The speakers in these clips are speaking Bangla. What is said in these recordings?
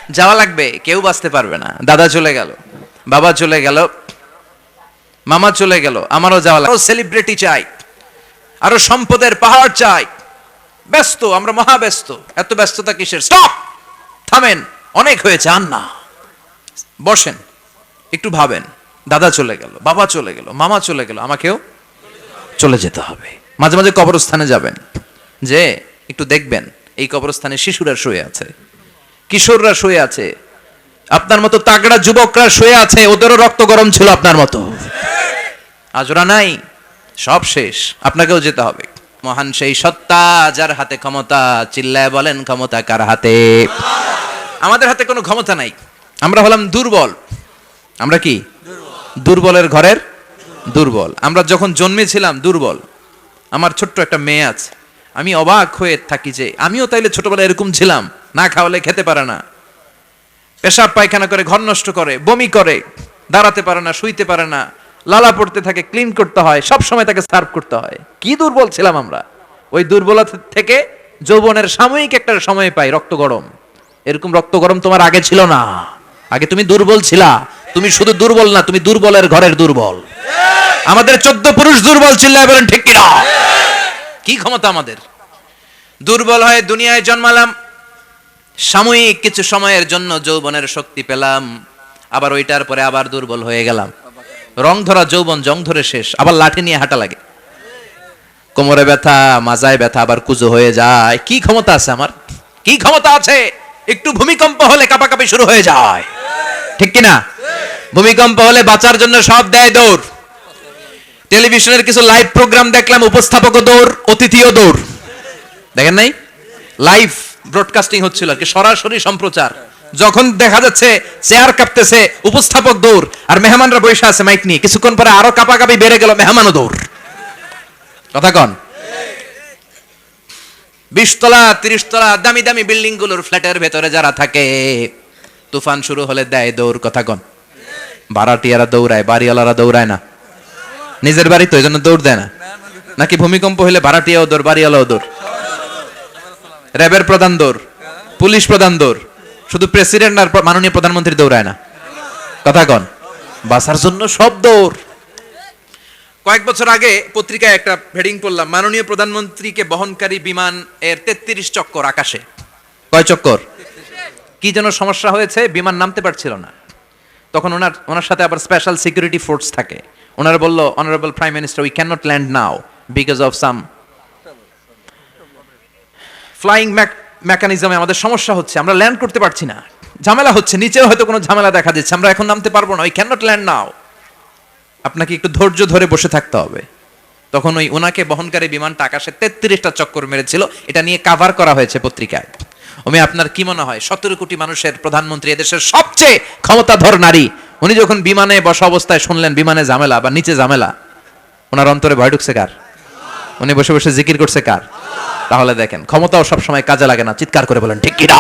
যাওয়া লাগবে, কেউ বাঁচতে পারবে না। দাদা চলে গেল, বাবা চলে গেল, মামা চলে গেল, আমারও যাওয়া লাগবে। সেলিব্রিটি চাই, আরো সম্পদের পাহাড় চাই। ব্যস্ত, আমরা মহা ব্যস্ত। এত ব্যস্ততা কিসের? স্টপ, থামেন, অনেক হয়েছে, আর না, বসেন, একটু ভাবেন। দাদা চলে গেল, বাবা চলে গেল, মামা চলে গেল, আমাকেও চলে যেতে হবে। মাঝে মাঝে কবরস্থানে যাবেন, যে একটু দেখবেন এই কবরস্থানে শিশুরা শুয়ে আছে, কিশোররা শুয়ে আছে, আপনার মতো তাগড়া যুবকরা শুয়ে আছে, ওদেরও রক্ত গরম ছিল আপনার মতো। আজ ওরা নাই, সব শেষ, আপনাকেও যেতে হবে। মহান সেই সত্তা যার হাতে ক্ষমতা, চিল্লায় বলেন ক্ষমতা কার হাতে? আমাদের হাতে কোনো ক্ষমতা নাই, আমরা হলাম দুর্বল। আমরা কি দুর্বলের ঘরের দুর্বল। আমরা যখন জন্মেছিলাম দুর্বল। আমার ছোট্ট একটা মেয়ে আছে, আমি অবাক হয়ে থাকি যে আমিও তাইলে ছোটবেলায় এরকম ছিলাম, না খাওয়ালে খেতে পারে না, পেশাব পায়খানা করে, ঘর নষ্ট করে, বমি করে, দাঁড়াতে পারে না, শুইতে পারে না, লালা পড়তে থাকে, ক্লিন করতে হয়, সব সময় তাকে সার্ভ করতে হয়। কি দুর্বল ছিলাম আমরা। ওই দুর্বলতা থেকে যৌবনের সাময়িক একটা সময় পাই, রক্ত গরম। এরকম রক্ত গরম তোমার আগে ছিল না। আগে তুমি দুর্বল ছিলা। তুমি শুধু দুর্বল না, তুমি দুর্বলের ঘরের দুর্বল। আমাদের 14 পুরুষ দুর্বল, চিল্লায় বলেন ঠিক কিনা? কি ক্ষমতা আমাদের? দুর্বল হয়ে দুনিয়ায় জন্মালাম, সাময়িক কিছু সময়ের জন্য যৌবনের শক্তি পেলাম, আবার ওইটার পরে আবার দুর্বল হয়ে গেলাম। রং ধরা যৌবন জং ধরে শেষ, আবার লাঠি নিয়ে হাঁটা লাগে, কোমরে ব্যথা, মাজায় ব্যথা, আবার কুজো হয়ে যায়। কি ক্ষমতা আছে আমার? কি ক্ষমতা আছে? একটু ভূমিকম্প হলে কাঁপাকাঁপি শুরু হয়ে যায়, ঠিক কিনা? ভূমিকম্প হলে বাঁচার জন্য সব দেয় দৌড়। টেলিভিশনের কিছু লাইভ প্রোগ্রাম দেখলাম, উপস্থাপকও দৌড়, অতিথিও দৌড়। দেখেন নাই? লাইভ ব্রডকাস্টিং হচ্ছিল আর কি, সরাসরি সম্প্রচার। যখন দেখা যাচ্ছে চেয়ার কাঁপতেছে, উপস্থাপক দৌড়, আর মেহমানরা বসে আছে মাইক নিয়ে। কিছুক্ষণ পরে আরো কাঁপাকাঁপি বেড়ে গেল, মেহমানও দৌড়। কথা কন? 20 তলা 30 তলা দামি দামি বিল্ডিং গুলোর ফ্ল্যাটের ভেতরে যারা থাকে, তুফান শুরু হলে দেয় দৌড়। কথা কন? ভাড়াটিয়ারা দৌড়ায়, বাড়িওয়ালারা দৌড়ায় না? নিজের বাড়ি তো, এই জন্য দৌড় দেয় না নাকি? ভূমিকম্প হলে ভাড়াটিয়াও দৌড়, বাড়িওয়ালাও দৌড়, র্যাবের প্রধান দৌড়, পুলিশ প্রধান দৌড়, শুধু প্রেসিডেন্ট আর মাননীয় প্রধানমন্ত্রী দৌড়ায় না? কথা কন? বাঁচার জন্য সব দৌড়। কয়েক বছর আগে পত্রিকায় একটা হেডিং পড়লাম, মাননীয় প্রধানমন্ত্রীকে বহনকারী বিমান এর 33 চক্কর আকাশে। কয় চক্কর? কি যেন সমস্যা হয়েছে, বিমান নামতে পারছিল না। তখন ওনার সাথে আবার স্পেশাল সিকিউরিটি ফোর্স থাকে। ওনারা বলল, honourable prime minister, we can not land now because of some flying মেকানিজমে আমাদের সমস্যা হচ্ছে, আমরা ল্যান্ড করতে পারছি না, ঝামেলা হচ্ছে, নিচেও হয়তো কোনো ঝামেলা দেখা দিচ্ছে, আমরা এখন নামতে পারবো না, উই ক্যান নট ল্যান্ড নাও। আপনাকে একটু ধৈর্য ধরে বসে থাকতে হবে। তখন ওই ওনাকে বহনকারী বিমানটা আকাশে 33টা চক্কর মেরেছিল। এটা নিয়ে কাভার করা হয়েছে পত্রিকায়। আপনার কি মনে হয় 17 কোটি মানুষের প্রধানমন্ত্রী, এদেশের সবচেয়ে ক্ষমতাধর নারী, উনি যখন বিমানে বসা অবস্থায় শুনলেন বিমানে ঝামেলা বা নিচে ঝামেলা, ওনার অন্তরে ভয় ঢুকছে কার? উনি বসে বসে জিকির করছে কার? তাহলে দেখেন, ক্ষমতাও সবসময় কাজে লাগে না। চিৎকার করে বলেন ঠিক কিনা?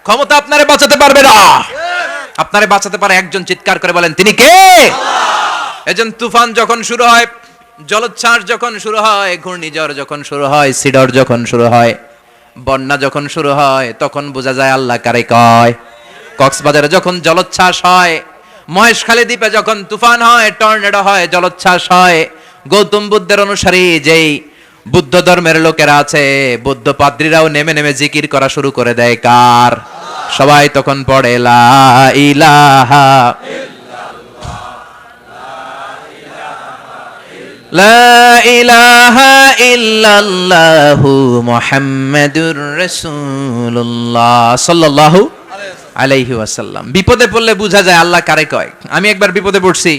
ক্ষমতা আপনারে বাঁচাতে পারবে না। আপনারে বাঁচাতে পারে একজন, চিৎকার করে বলেন তিনি কে? এজন তুফান যখন শুরু হয়, জলোচ্ছ্বাস যখন শুরু হয়, ঘূর্ণিঝড় যখন শুরু হয়, সিডর যখন শুরু হয়, বন্যা যখন শুরু হয়, তখন বোঝা যায় আল্লাহ কারে কয়। কক্সবাজারে যখন জলোচ্ছ্বাস হয়, মহেশখালী দ্বীপে যখন তুফান হয়, টর্নেডো হয়, জলোচ্ছ্বাস হয়, গৌতম বুদ্ধের অনুসারী যেই বুদ্ধ ধর্মের লোকেরা আছে, বৌদ্ধ পাদ্রীরাও নেমে নেমে জিকির করা শুরু করে দেয় কার? সবাই তখন পড়ে লা ইলাহা লা ইলাহা ইল্লাল্লাহু মুহাম্মাদুর রাসূলুল্লাহ সাল্লাল্লাহু আলাইহি ওয়াসাল্লাম। বিপদে পড়লে বোঝা যায় আল্লাহ কারে কয়। আমি একবার বিপদে পড়ছি,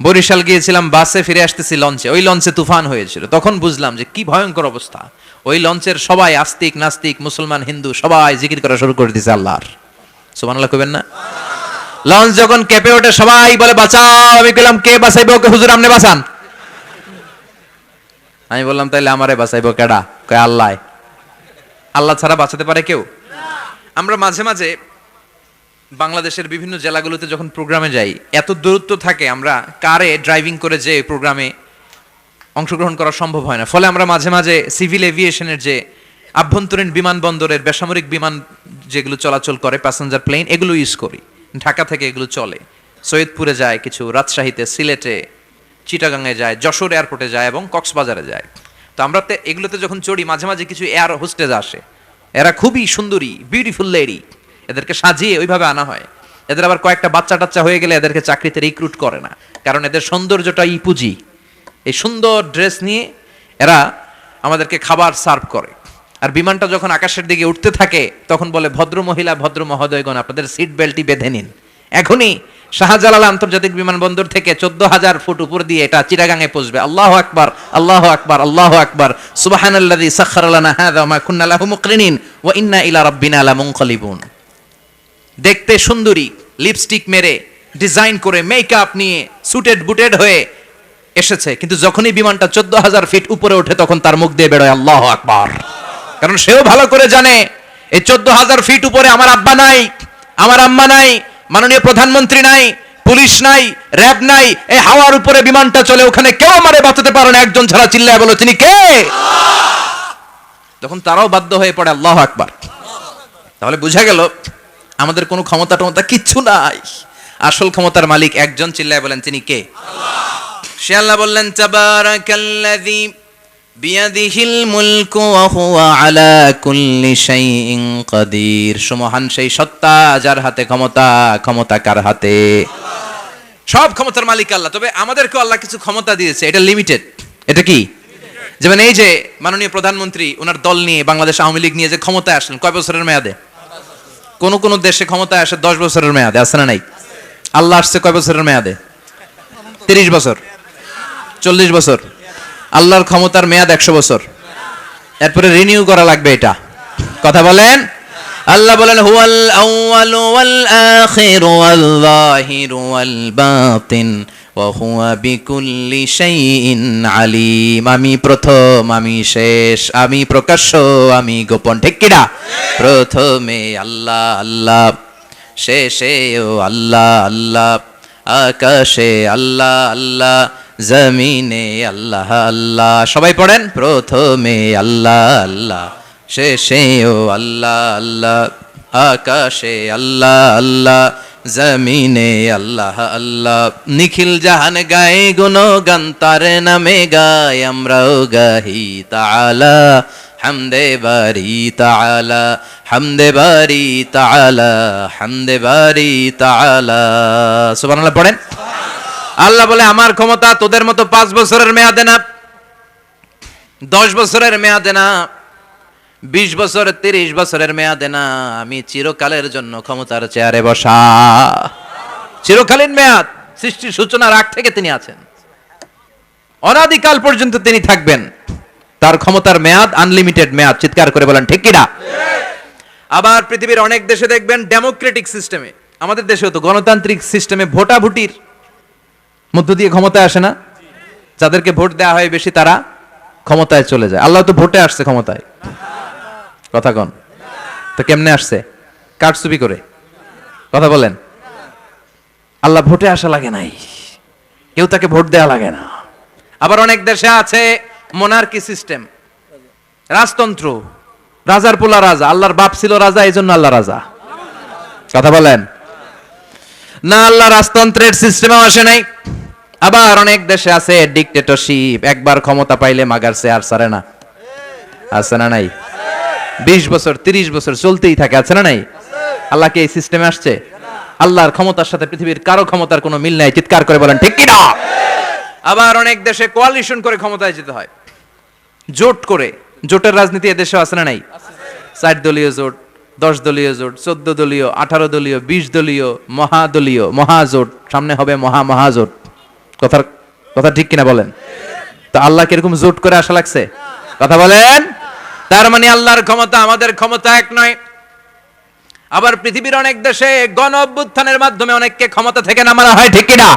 বরিশাল গিয়েছিলাম, বাসে ফিরে আসতেছি লঞ্চে, ওই লঞ্চে তুফান হয়েছিল। তখন বুঝলাম যে কি ভয়ঙ্কর অবস্থা। ওই লঞ্চের সবাই আস্তিক নাস্তিক, মুসলমান হিন্দু সবাই জিকির করা শুরু করে দিয়েছে আল্লাহর। সুবহানাল্লাহ কইবেন না? লঞ্চ যখন কেঁপে ওঠে, সবাই বলে বাঁচাও। আমি কইলাম কে বাঁচাইবে ওকে? হুজুর আপনি বাঁচান। আমি বললাম তাইলে আমারে বাঁচাইবো কেডা? কয় আল্লাহ। আল্লাহ ছাড়া বাঁচাতে পারে কেউ? আমরা মাঝে মাঝে বাংলাদেশের বিভিন্ন জেলাগুলোতে যখন প্রোগ্রামে যাই, এত দূরত্ব থাকে, আমরা কারে ড্রাইভিং করে যে প্রোগ্রামে অংশগ্রহণ করা সম্ভব হয় না। ফলে আমরা মাঝে মাঝে সিভিল এভিয়েশনের যে আভ্যন্তরীণ বিমানবন্দরের বেসামরিক বিমান যেগুলো চলাচল করে প্যাসেঞ্জার প্লেন, এগুলো ইউজ করি। ঢাকা থেকে এগুলো চলে, সৈয়দপুরে যায় কিছু, রাজশাহীতে, সিলেটে, চিটাগাংয়ে যায়, যশোর এয়ারপোর্টে যায় এবং কক্সবাজারে যায়। তো আমরা এগুলোতে যখন চড়ি মাঝে মাঝে কিছু এয়ার হোস্টেজ আসে, এরা খুবই সুন্দরী, বিউটিফুল লেডি, এদেরকে সাজিয়ে ওইভাবে আনা হয়। এদের আবার কয়েকটা বাচ্চা টাচ্চা হয়ে গেলে এদেরকে চাকরিতে রিক্রুট করে না, কারণ এদের সৌন্দর্যটাই পুঁজি। এই সুন্দর ড্রেস নিয়ে এরা আমাদেরকে খাবার সার্ভ করে। আর বিমানটা যখন আকাশের দিকে উঠতে থাকে তখন বলে, ভদ্র মহিলা, ভদ্র মহোদয়গণ, আপনাদের সিট বেল্টই বেঁধে নিন, এখনই শাহজালাল আন্তর্জাতিক বিমানবন্দর থেকে 14,000 ফুট উপর দিয়ে এটা চিটাগাঙে পৌঁছবে। আল্লাহু আকবার, আল্লাহু আকবার, আল্লাহু আকবার, সুবহানাল্লাযী সাখখারা লানা হাযা ওয়া মা কুন্না লাহু মুকরিনিন ওয়া ইন্না ইলা রাব্বিনা লামুনকালিবুন। দেখতে সুন্দরী, লিপস্টিক মেরে, ডিজাইন করে, মেকআপ নিয়ে, সুটেড বুটেড হয়ে এসেছে, কিন্তু যখনই বিমানটা 14,000 ফিট উপরে ওঠে তখন তার মুখ দিয়ে বেরোয় আল্লাহু আকবার। কারণ সেও ভালো করে জানে এই 14,000 ফিট উপরে আমার আব্বা নাই, আমার আম্মা নাই, মাননীয় প্রধানমন্ত্রী নাই, পুলিশ নাই, র্যাব নাই, এই হাওয়ার উপরে বিমানটা চলে, ওখানে কেউ আমারে বাঁচাতে পারে না, একজন ছাড়া চিল্লায় বলো তিনি কে? তখন তারাও বাধ্য হয়ে পড়ে আল্লাহু আকবার। তাহলে বুঝা গেল আমাদের কোনো ক্ষমতা টমতা কিচ্ছু নাই, আসল ক্ষমতার মালিক একজন, চিল্লায় বলেন তিনি কে? সে আল্লাহ বললেন, তাবারাকাল্লাযী বিয়াদিহিল মুলকু ওয়া হুয়া আলা কুল্লি শাইইন কাদির। সুমহান সেই সত্তা যার হাতে ক্ষমতা, ক্ষমতা কার হাতে? সব ক্ষমতার মালিক আল্লাহ। তবে আমাদেরকে আল্লাহ কিছু ক্ষমতা দিয়েছে, এটা লিমিটেড। এটা কি? যেমন এই যে মাননীয় প্রধানমন্ত্রী ওনার দল নিয়ে, বাংলাদেশ আওয়ামী লীগ নিয়ে যে ক্ষমতায় আসলেন, কয় বছরের মেয়াদে? কোন কোন দেশে ক্ষমতায় আসে 10 বছরের মেয়াদে, আছে না নাই? আল্লাহ আসছে কয় বছরের মেয়াদে? 30 বছর, 40 বছর। আল্লাহর ক্ষমতার মেয়াদ 100 বছর, এরপরে রিনিউ করা লাগবে। এটা কথা বলেন। আল্লাহ বলেন, হুয়াল আউয়ালু ওয়াল আখিরু ওয়াল যাহিরু ওয়াল বাতিন ওয়া হুয়া বিকুল্লি শাইইন আলিম। আমি প্রথম, আমি শেষ, আমি প্রকাশ্য, আমি গোপন। ঠিক কিনা? প্রথমে আল্লাহ আল্লাহ, শেষেও আল্লাহ আল্লাহ, আকাশে আল্লাহ আল্লাহ, জমিনে আল্লাহ আল্লাহ। সবাই পড়েন, প্রথমে আল্লাহ আল্লাহ, শেষেও আল্লাহ আল্লাহ, আকাশে আল্লাহ আল্লাহ, জমিনে আল্লাহ আল্লাহ। নিখিল জাহান গায়ে গুণগান, তার নামে গায় আমরাও গাহি তাআলা, হামদে বারি তাআলা, হামদে বারি তাআলা, হামদে বারি তাআলা। সুবহানাল্লাহ পড়েন। আল্লাহ বলে, আমার ক্ষমতা তোদের মতো 5 বছরের মেয়াদে না, 10 বছরের মেয়াদে না, 20 বছর, 30 বছরের মেয়াদে না, আমি চিরকালের জন্য ক্ষমতার চেয়ারে বসা। চিরকালীন মেয়াদ, সৃষ্টির সূচনার আগ থেকে তিনি আছেন, অনাদিকাল পর্যন্ত তিনি থাকবেন। তার ক্ষমতার মেয়াদ আনলিমিটেড মেয়াদ। চিৎকার করে বলেন ঠিক কিনা? আবার পৃথিবীর অনেক দেশে দেখবেন ডেমোক্রেটিক সিস্টেমে, আমাদের দেশেও তো গণতান্ত্রিক সিস্টেমে ভোটাভুটির মধ্য দিয়ে ক্ষমতায় আসে না? যাদেরকে ভোট দেওয়া হয় বেশি তারা ক্ষমতায় চলে যায়। আল্লাহ তো ভোটে আসছে ক্ষমতায়, কথা কন। তো কেমনে আসছে? কারচুপি করে, কথা বলেন। আল্লাহ ভোটে আসা লাগে নাই, কেউ তাকে ভোট দেওয়া লাগে না। আবার অনেক দেশে আছে মোনার্কি সিস্টেম, রাজতন্ত্র, রাজার পোলা রাজা, আল্লাহর বাপ ছিল রাজা, এই জন্য আল্লাহ রাজা। কথা বলেন না, আল্লাহ রাজতন্ত্রের সিস্টেমে আসে নাই। আবার অনেক দেশে আছে ডিক্টেটরশিপ, একবার ক্ষমতা পাইলে মাগারছে আর সারে না, আছে না নাই? 20 বছর 30 বছর চলতেই থাকে, আছে না নাই? আল্লাহ কি এই সিস্টেমে আসছে? আল্লাহর ক্ষমতার সাথে পৃথিবীর কারো ক্ষমতার কোনো মিল নাই। চিৎকার করে বলেন ঠিক কিনা? আবার অনেক দেশে কোয়ালিশন করে ক্ষমতায় যেতে হয়, জোট করে। জোটের রাজনীতি এদেশে আছে না নাই? 4 দলীয় জোট, 10 দলীয় জোট, 14 দলীয়, 18 দলীয়, 20 দলীয়, মহাদলীয়, মহাজোট, সামনে হবে মহাজোট। কথা ঠিক কিনা বলেন? তো আল্লাহ কিরকম জোট করে আসা লাগছে? কথা বলেন। তার মানে আল্লাহর ক্ষমতা আমাদের ক্ষমতা এক নয়। আবার পৃথিবীর অনেক দেশে গণ অভ্যুত্থানের মাধ্যমে অনেককে ক্ষমতা থেকে নামানো হয়, ঠিক কিনা?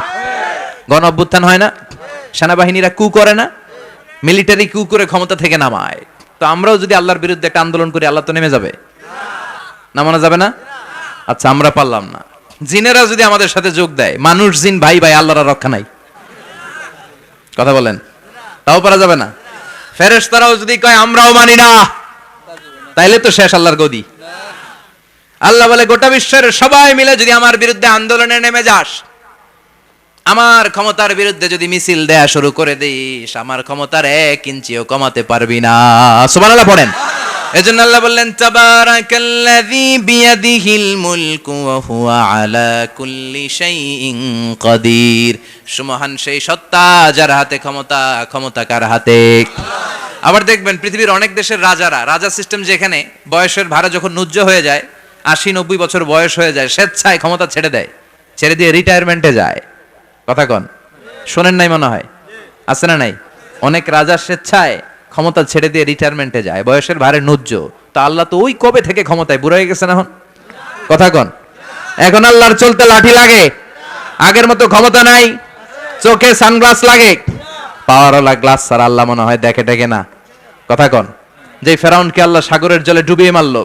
গণ অভ্যুত্থান হয় না? সেনাবাহিনীরা কু করে না? মিলিটারি কু করে ক্ষমতা থেকে নামায়। তো আমরাও যদি আল্লাহর বিরুদ্ধে একটা আন্দোলন করি, আল্লাহ তো নেমে যাবে? নামানো যাবে না? আচ্ছা, আমরা পারলাম না, জিনেরা যদি আমাদের সাথে যোগ দেয়, মানুষ জিন ভাই ভাই, আল্লাহর রক্ষা নাই। কথা বলেন, তাও পারা যাবে না? ফেরেশতারাও যদি কয় আমরাও মানি না, তাইলে তো শেষ আল্লাহর গদি। আল্লাহ বলে গোটা বিশ্বের সবাই মিলে যদি আমার বিরুদ্ধে আন্দোলনে নেমে যাস, আমার ক্ষমতার বিরুদ্ধে যদি মিছিল দেয়া শুরু করে দিস, আমার ক্ষমতার 1 ইঞ্চিও কমাতে পারবি না। সুবহানাল্লাহ পড়েন। এজন্য আল্লাহ বললেন তাবারাকাল্লাযী বিয়াদিহিল মুলকু ওয়া হুয়া আলা কুল্লি শাইইন কাদির। সুমহান সেই সত্তা যার হাতে ক্ষমতা, ক্ষমতা কার হাতে? আবার দেখবেন পৃথিবীর অনেক দেশের রাজা সিস্টেম, যেখানে বয়সের ভারে যখন নুজ্জ হয়ে যায়, 80-90 বছর বয়স হয়ে যায়, স্বেচ্ছায় ক্ষমতা ছেড়ে দেয়, ছেড়ে দিয়ে রিটায়ারমেন্টে যায়। কথা কন, শোনেন নাই মনে হয়? আছে না নাই? অনেক রাজা স্বেচ্ছায় ক্ষমতা ছেড়ে দিয়ে রিটায়ারমেন্টে যায়, বয়সের ভারে নুজ্জ। তো আল্লাহ তো ওই কবে থেকে ক্ষমতায়, বুড়া হয়ে গেছে না এখন? কথা কন, এখন আল্লাহর চলতে লাঠি লাগে, আগের মতো ক্ষমতা নাই। চোখে সানগ্লাস লাগে, পাওয়ারওয়ালা গ্লাস ছাড়া আল্লাহ মনে হয় দেখে না। কথা কন, যেই ফেরাউনকে আল্লাহ সাগরের জলে ডুবিয়ে মারলো,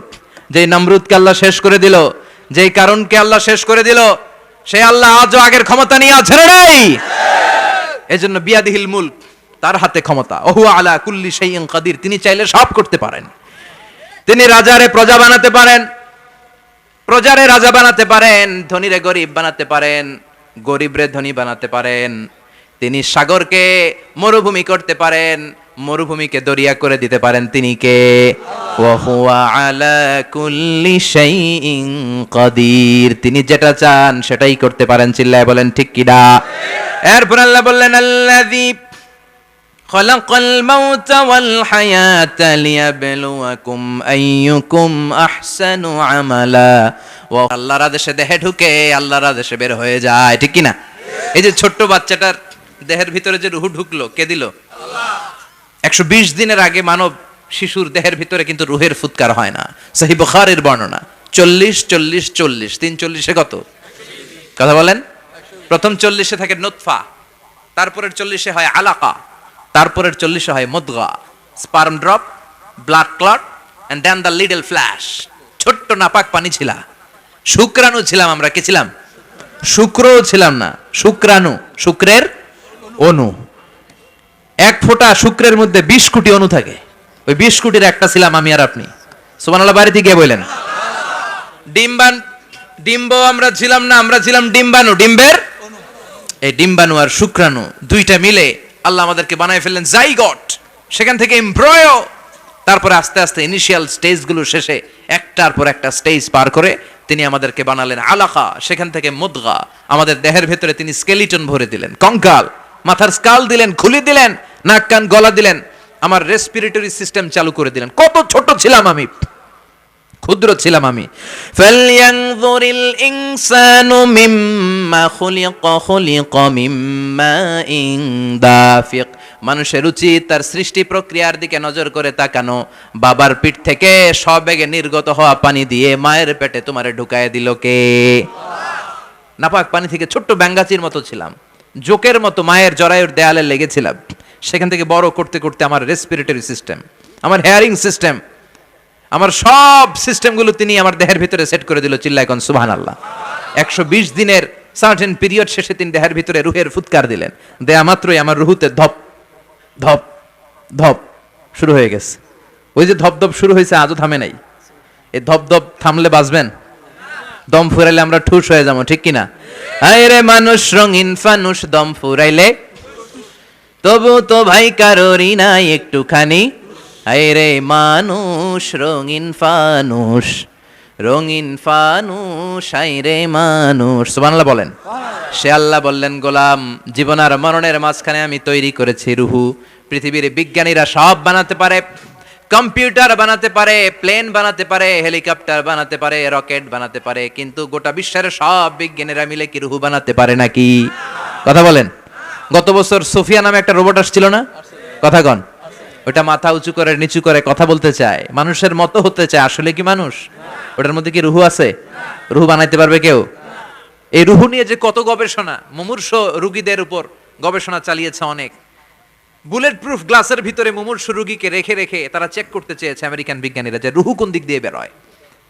যেই নমরুদকে আল্লাহ শেষ করে দিল, যেই কারণকে আল্লাহ শেষ করে দিল, সেই আল্লাহ আজও আগের ক্ষমতা নিয়ে ছেড়ে নাই। এজন্য বিয়াদিহিল মুলক, তার হাতে ক্ষমতা। ওহু আলা কুল্লি শাইইন কাদির, তিনি চাইলে সব করতে পারেন। তিনি রাজারে প্রজা বানাতে পারেন, প্রজারে রাজা বানাতে পারেন, ধনীরে গরিব বানাতে পারেন, গরিবরে ধনী বানাতে পারেন। তিনি সাগরকে মরুভূমি করতে পারেন, মরুভূমিকে দরিয়া করে দিতে পারেন। তিনি কে? ওয়া হুয়া আলা কুল্লি শাইইন কাদির। তিনি যেটা চান সেটাই করতে পারেন। চিল্লায় বলেন ঠিক কিনা? এরপর আল্লাহ বললেন আল্লাযী খালাকাল মাউতা ওয়াল হায়াতা লিয়াবলুয়াকুম আইয়ুকুম আহসানু আমালা। ও আল্লাহর আদেশে দেহে ঢুকে, আল্লাহর আদেশে বের হয়ে যায়, ঠিক কি না? এই যে ছোট্ট বাচ্চাটার দেহের ভিতরে যে রূহ ঢুকলো, কে দিল? আল্লাহ। 120 দিনের আগে মানব শিশুর দেহের ভিতরে কিন্তু রূহের ফুৎকার হয় না। সহিহ বুখারীর বর্ণনা 40-40-40, 3 40-এ কত? কথা বলেন। প্রথম 40-এ থাকে নুতফা, তারপরের 40-এ হয় আলাকা, তারপরের 40-এ হয় মুদগা, sperm drop, blood clot and then the little flesh. ছোট্ট নাপাক পানি ছিলা, শুক্রাণু ছিলাম আমরা। কি ছিলাম? শুক্রও ছিলাম না, শুক্রাণু, শুক্রের অণু। 1 ফোঁটা শুক্রের মধ্যে 20 কোটি অণু থাকে, ওই 20 কোটির একটা ছিলাম আমি আর আপনি। সুবহানাল্লাহ বাড়িতে গিয়ে বলেন। ডিম্ব আমরা ছিলাম না, আমরা ছিলাম ডিম্বাণু, ডিম্বের এই ডিম্বাণু আর শুক্রাণু দুইটা মিলে আল্লাহ আমাদেরকে বানায় ফেললেন জাইগট, সেখান থেকে এমব্রয়ো, তারপরে আস্তে আস্তে ইনিশিয়াল স্টেজগুলো শেষে একটার পর একটা স্টেজ পার করে তিনি আমাদেরকে বানালেন আলাকা, সেখান থেকে মুদগা। আমাদের দেহের ভেতরে তিনি স্কেলিটন ভরে দিলেন, কঙ্কাল, মাথার স্কাল দিলেন, খুলি দিলেন, নাক কান গলা দিলেন, আমার রেসপিরেটরি সিস্টেম চালু করে দিলেন। কত ছোট ছিলাম আমি, ক্ষুদ্র ছিলাম আমি। ফালয়ানযুরিল ইনসানু মিম্মা খুলিকা মিম্মা ইন দাফিক। মানুষের উচিত তার সৃষ্টি প্রক্রিয়ার দিকে নজর করে তাকানো। বাবার পিঠ থেকে সবেগে নির্গত হওয়া পানি দিয়ে মায়ের পেটে তোমারে ঢুকায় দিল কে? নাপাক পানি থেকে ছোট্ট ব্যাঙ্গাচির মতো ছিলাম, জোকের মতো মায়ের জরায়ুর দেয়ালে লেগেছিলাম। সেখান থেকে বড় করতে করতে আমার রেসপিরেটরি সিস্টেম, আমার হেয়ারিং সিস্টেম, আমার সব সিস্টেমগুলো তিনি আমার দেহের ভিতরে সেট করে দিল। চিল্লায় কোন সুবহানাল্লাহ। 120 দিনের সার্টেন পিরিয়ড শেষে তিনি দেহের ভিতরে রুহের ফুৎকার দিলেন। দেয়া মাত্রই আমার রুহুতে ধপ ধপ ধপ শুরু হয়ে গেছে। ওই যে ধপ ধপ শুরু হয়েছে, আজও থামে নাই। এই ধপ ধপ থামলে বাঁচবেন? দম ফুরাইলে আমরা ঠুস হয়ে যাবো, ঠিক কিনা? আরে মানুষ রঙিন ফানুষ, দম ফুরাইলে তবু তো ভাই কারোরই নাই একটুখানি। আরে মানুষ রঙিন ফানুষ, রঙিন ফানুষ, আইরে মানুষ। সুবহানাল্লাহ বলেন। সে আল্লাহ বললেন, গোলাম, জীবন আর মরণের মাঝখানে আমি তৈরি করেছি রুহু। পৃথিবীর বিজ্ঞানীরা সব বানাতে পারে, কম্পিউটার বানাতে পারে, প্লেন বানাতে পারে, হেলিকপ্টার বানাতে পারে, রকেট বানাতে পারে, কিন্তু গোটা বিশ্বের সব বিজ্ঞানীরা মিলে কি রুহু বানাতে পারে নাকি? কথা বলেন। গত বছর সোফিয়া নামে একটা রোবট আসছিল না? কথা কন। ওটা মাথা উঁচু করে নিচু করে কথা বলতে চায়, মানুষের মতো হতে চায়। আসলে কি মানুষ? ওটার মধ্যে কি রুহু আছে? রুহু বানাইতে পারবে কেউ? এই রুহু নিয়ে যে কত গবেষণা, মুমূর্ষ রোগীদের উপর গবেষণা চালিয়েছে অনেক। বুলেট প্রুফ গ্লাসের ভিতরে মুমূর্ষ রোগীকে রেখে রেখে তারা চেক করতে চেয়েছে আমেরিকান বিজ্ঞানীরা যে রুহু কোন দিক দিয়ে বের হয়।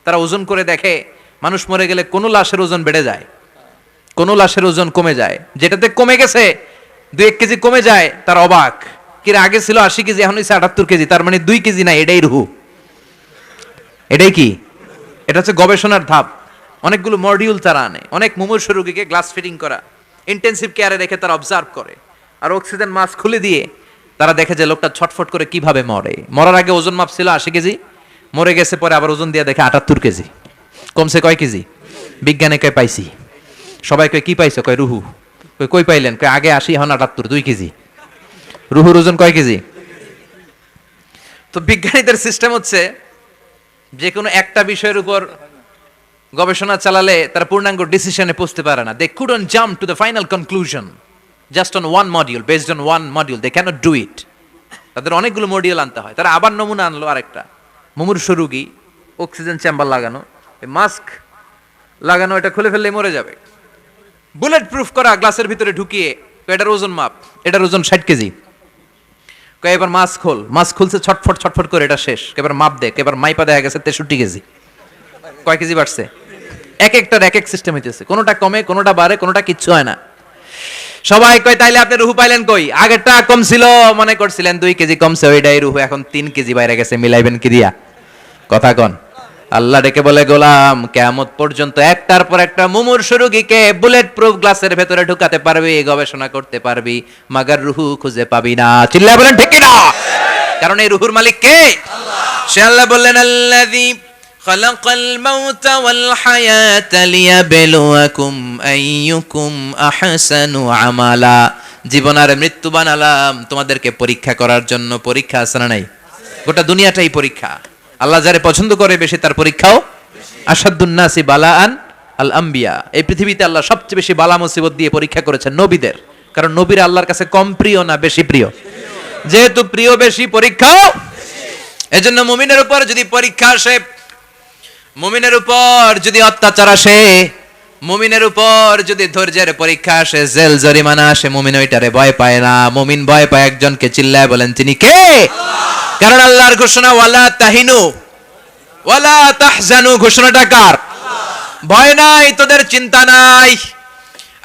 তারা ওজন করে দেখে, মানুষ মরে গেলে কোনো লাশের ওজন বেড়ে যায়, কোনো লাশের ওজন কমে যায়। যেটাতে কমে গেছে 2-1 কেজি কমে যায়, তার অবাক। কিরে, আগে ছিল 80 কেজি, এখন হয়েছে 78 কেজি, তার মানে 2 কেজি না, এটাই রুহু। এটাই কি? এটা হচ্ছে গবেষণার ধাপ। অনেকগুলো মডিউল তারা আনে, অনেক মুমূর্ষু রোগীকে গ্লাস ফিটিং করা, ইন্টেন্সিভ কেয়ারে রেখে তারা অবজার্ভ করে, আর অক্সিজেন মাস্ক খুলে দিয়ে তারা দেখে যে লোকটা ছটফট করে কিভাবে মরে। মরার আগে ওজন মাপ ছিল 80 কেজি, মরে গেছে পরে আবার ওজন দিয়ে দেখে 78 কেজি। কমছে কয় কেজি? বিজ্ঞানে কয় পাইছি। সবাই কয় কি পাইছো? কয় রুহু। কই পাইলেন? কয় আগে 80 এখন 78, 2 কেজি। রুহুর ওজন কয় কেজি? তো বিজ্ঞানীদের সিস্টেম হচ্ছে যে কোনো একটা বিষয়ের উপর গবেষণা চালালে তারা পূর্ণাঙ্গ ডিসিশনে পৌঁছতে পারে না। They couldn't jump to the final conclusion just on one module, based on one module they can't do it. তাদের অনেকগুলো মডিউল আনতে হয়। তারা আবার নমুনা আনলো আরেকটা, মুমূর্ষু রোগী, অক্সিজেন চেম্বার লাগানো, মাস্ক লাগানো, এটা খুলে ফেললে মরে যাবে। বুলেট প্রুফ করা গ্লাসের ভিতরে ঢুকিয়ে, এটার ওজন মাপ, এটার ওজন 60 কেজি। কয় এবার মাস্ক খোল, মাস্ক খুলছে ছটফট ছটফট করে, এটা শেষ। এবার মাপ দেখ, এবার মাইপা দেখা গেছে 63 কেজি। কয় কেজি বাড়ছে? এক একটার এক এক সিস্টেম হইতেছে, কোনোটা কমে, কোনোটা বাড়ে, কোনোটা কিচ্ছু হয় না। সবাই কয় তাইলে আপনি রুহু পাইলেন কই? আগেরটা কম ছিল, মনে করছিলেন 2 কেজি কমছে, ওইটাই রুহু, এখন 3 কেজি বাইরে গেছে, মিলাইবেন কি দিয়া? কথা কন। আল্লাহ ডেকে বলে, গোলাম কিয়ামত পর্যন্ত একটার পর একটা মুমূর্ষু রোগীকে বুলেট প্রুফ গ্লাসের ভেতরে ঢুকাতে পারবি, গবেষণা করতে পারবি, মাগার রুহু খুঁজে পাবি না। চিল্লায় বলেন ঠিক কিনা? কারণ এই রুহুর মালিক কে? আল্লাহ। সে আল্লাহ বললেন, আল্লাযী খালাকাল মাউতা ওয়াল হায়াতা লিয়াবলুয়াকুম আইয়ুকুম আহসানু আমালা। জীবন আর মৃত্যু বানালাম তোমাদেরকে পরীক্ষা করার জন্য। পরীক্ষা আছে না নাই? গোটা দুনিয়াটাই পরীক্ষা। আল্লাহ যারে পছন্দ করে বেশি তার পরীক্ষাও আসাদুন নাসি বালাআন আল আম্বিয়া। এই পৃথিবীতে আল্লাহ সবচেয়ে বেশি বালা মুসিবত দিয়ে পরীক্ষা করেছেন নবীদের, কারণ নবীরা আল্লাহর কাছে কম প্রিয় না বেশি প্রিয়? যেহেতু প্রিয় বেশি, পরীক্ষাও। এজন্য মুমিনের উপর যদি পরীক্ষা আসে, মুমিনের উপর যদি অত্যাচার আসে, মুমিনের উপর যদি ধৈর্যের পরীক্ষা আসে, জেল জরিমানা আসে, মুমিন ওইটারে ভয় পায় না। মুমিন ভয় পায় একজনকে। চিল্লায় বলেন তিনি কে? কারণ আল্লাহর ঘোষণা, ওয়ালা তাহিনু ওয়ালা তাহজানু। ঘোষণাটা কার? ভয় নাই, তোদের চিন্তা নাই।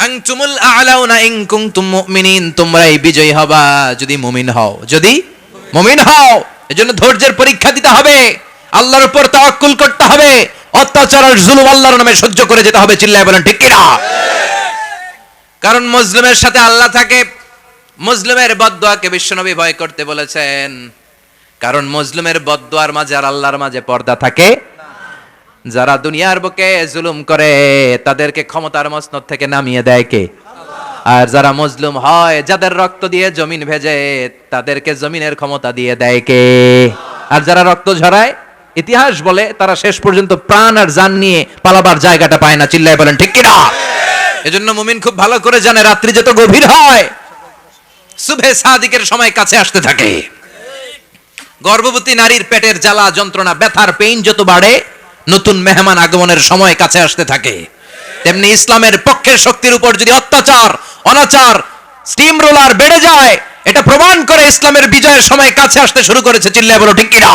আনতুমুল আ'লাউনা ইন কুনতুম মুমিনিন। তোমরাই বিজয়ী হবা যদি মুমিন হও, যদি মুমিন হও। এজন্য ধৈর্যের পরীক্ষা দিতে হবে, আল্লাহর উপর তাওয়াক্কুল করতে হবে, অত্যাচার আর জুলুম আল্লাহর নামে সহ্য করে যেতে হবে। চিল্লায় বলেন ঠিক কিনা? কারণ মুসলিমের সাথে আল্লাহ থাকে। মুসলিমের বদদুয়াকে বিশ্বনবী ভয় করতে বলেছেন, কারণ মুসলিমের বদদুয়ার মাঝে আর আল্লাহর মাঝে পর্দা থাকে। যারা দুনিয়ার বুকে জুলুম করে তাদেরকে ক্ষমতার মসনদ থেকে নামিয়ে দেয় কে? আর যারা মজলুম হয়, যাদের রক্ত দিয়ে জমিন ভেজে, তাদেরকে জমিনের ক্ষমতা দিয়ে দেয় কে? আর যারা রক্ত ঝরায়, ইতিহাস বলে তারা শেষ পর্যন্ত প্রাণ আর জান নিয়ে পালাবার জায়গাটা পায় না। চিল্লায় বলেন ঠিক কিনা? এজন্য মুমিন খুব ভালো করে জানে, রাত্রি যত গভীর হয়, সুবহে সাদিকের সময় কাছে আসতে থাকে। গর্ভবতী নারীর পেটের জ্বালা যন্ত্রণা, ব্যথার পেইন যত বাড়ে, নতুন মেহমান আগমনের সময় কাছে আসতে থাকে। তেমনি ইসলামের পক্ষের শক্তির উপর যদি অত্যাচার, অনাচার, স্টিম রোলার বেড়ে যায়, এটা প্রমাণ করে ইসলামের বিজয়ের সময় কাছে আসতে শুরু করেছে। চিল্লায় বলো ঠিক কিনা?